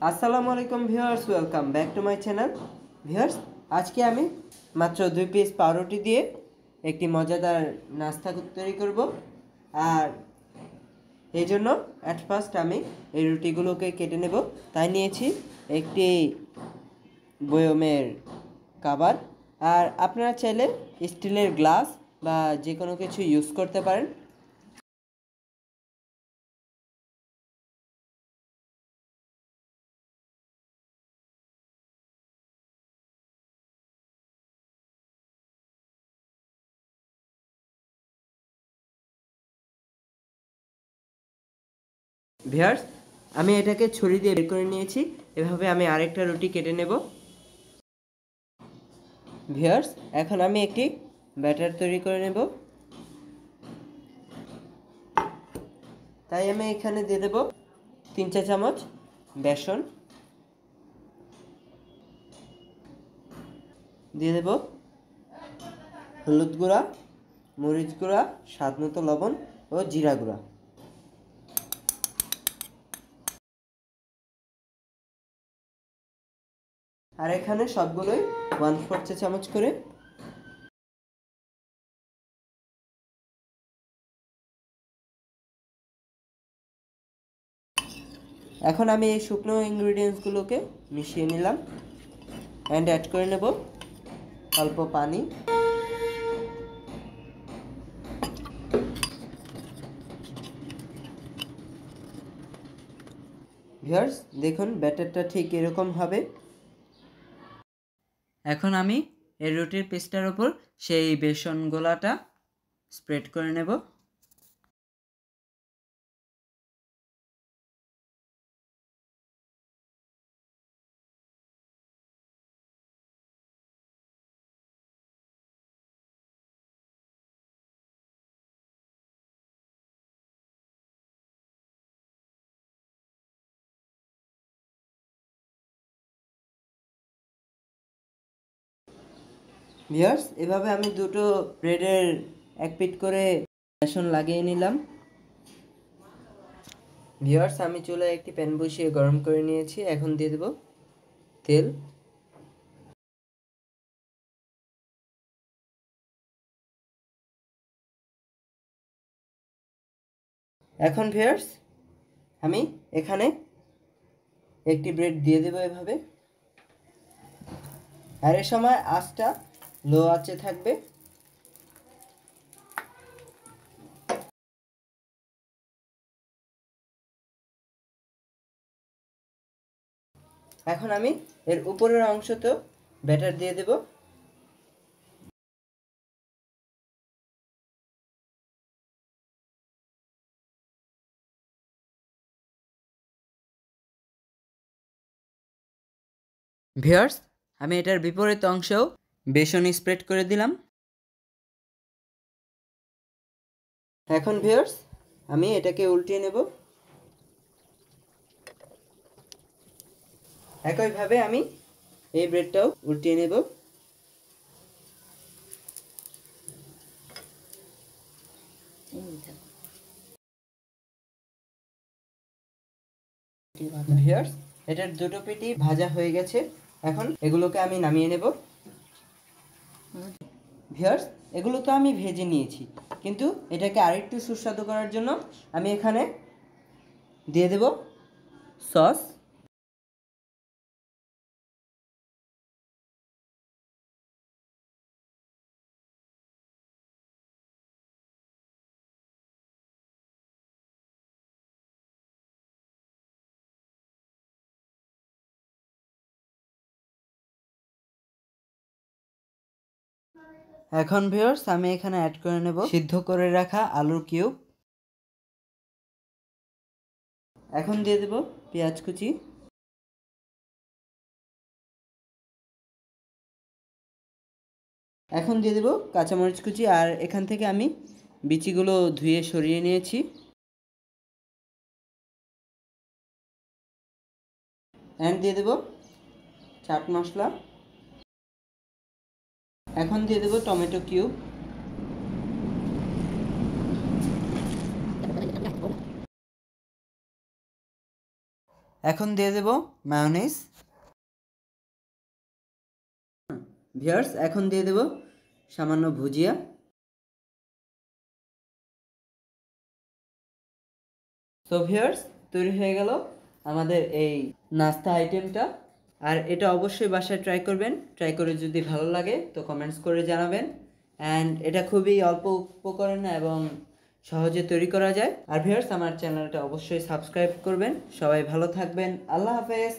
আসসালামু আলাইকুম viewers, welcome back to my channel. Viewers, আজকে আমি মাত্র 2 পিস পাউরুটি দিয়ে একটি মজাদার নাস্তা তৈরি করব। আর এই জন্য অ্যাট ফার্স্ট আমি এই রুটিগুলোকে কেটে নেব। তাই নিয়েছি একটি বয়মের কাবার। আর আপনারা চাইলে স্টিলের গ্লাস বা যে কোনো কিছু ইউজ করতে পারেন। ভিউয়ার্স, আমি এটাকে ছুরি দিয়ে বের করে নিয়েছি। এভাবে আমি আরেকটা রুটি কেটে নেব। ভিউয়ার্স, এখন আমি একটি ব্যাটার তৈরি করে নেব। তাই আমি এখানে দিয়ে দেব 3 চা চামচ বেসন, দিয়ে দেব হলুদ গুঁড়া, মরিচ গুঁড়া, স্বাদ মতো লবণ ও জিরা গুঁড়া। আর এখানে সবগুলোই 1/4 চা চামচ করে। এখন আমি এই শুকনো ইনগ্রিডিয়েন্টসগুলোকে মিশিয়ে নিলাম অ্যান্ড অ্যাড করে নেব অল্প পানি। ভিউয়ার্স, দেখুন ব্যাটারটা ঠিক এরকম হবে। এখন আমি এই রুটির পিসটার উপর সেই বেসন গোলাটা স্প্রেড করে নেব। ভিউয়ার্স, এভাবে আমি দুটো ব্রেডের এক পিঠ করে বেসন লাগিয়ে নিলাম। ভিউয়ার্স, আমি চুলায় একটি প্যান বসিয়ে গরম করে নিয়েছি। এখন দিয়ে দেব তেল। এখন ভিউয়ার্স, আমি এখানে একটি ব্রেড দিয়ে দেব এভাবে। আর এই সময় আঁচটা লো আঁচে থাকবে। এখন আমি এর উপরের অংশতেও ব্যাটার দিয়ে দেব। ভিউয়ার্স, আমি এটার বিপরীত অংশেও বেসন স্প্রেড করে দিলাম। এখন ভিউয়ার্স, আমি এটাকে উল্টিয়ে নেব। একইভাবে আমি এই ব্রেডটাও উল্টিয়ে নেব। ভিউয়ার্স, এটার দুটো পিঠই ভাজা হয়ে গেছে। এখন এগুলোকে আমি নামিয়ে নেব। ভিউয়ার্স, এগুলো তো আমি ভেজে নিয়েছি, কিন্তু এটাকে আরেকটু সুস্বাদু করার জন্য আমি এখানে দিয়ে দেব সস। এখন ভিউয়ার্স, আমি এখানে অ্যাড করে নেব সিদ্ধ করে রাখা আলুর কিউব। এখন দিয়ে দেব পেঁয়াজ কুচি। এখন দিয়ে দেব কাঁচামরিচ কুচি। আর এখান থেকে আমি বিচিগুলো ধুয়ে সরিয়ে নিয়েছি। অ্যান্ড দিয়ে দেব চাট মশলা। এখন দিয়ে দেব টমেটো কিউব। এখন দিয়ে দেব মায়োনিজ। ভিউয়ার্স, এখন দিয়ে দেব সামান্য ভুজিয়া। তো ভিউয়ার্স, তৈরি হয়ে গেল আমাদের এই নাস্তা আইটেমটা। আর এটা অবশ্যই বাসায় ট্রাই করবেন। ট্রাই করে যদি ভালো লাগে তো কমেন্টস করে জানাবেন। অ্যান্ড এটা খুবই অল্প উপকরণে এবং সহজে তৈরি করা যায়। আর ভিউয়ার্স, আমার চ্যানেলটা অবশ্যই সাবস্ক্রাইব করবেন। সবাই ভালো থাকবেন। আল্লাহ হাফেজ।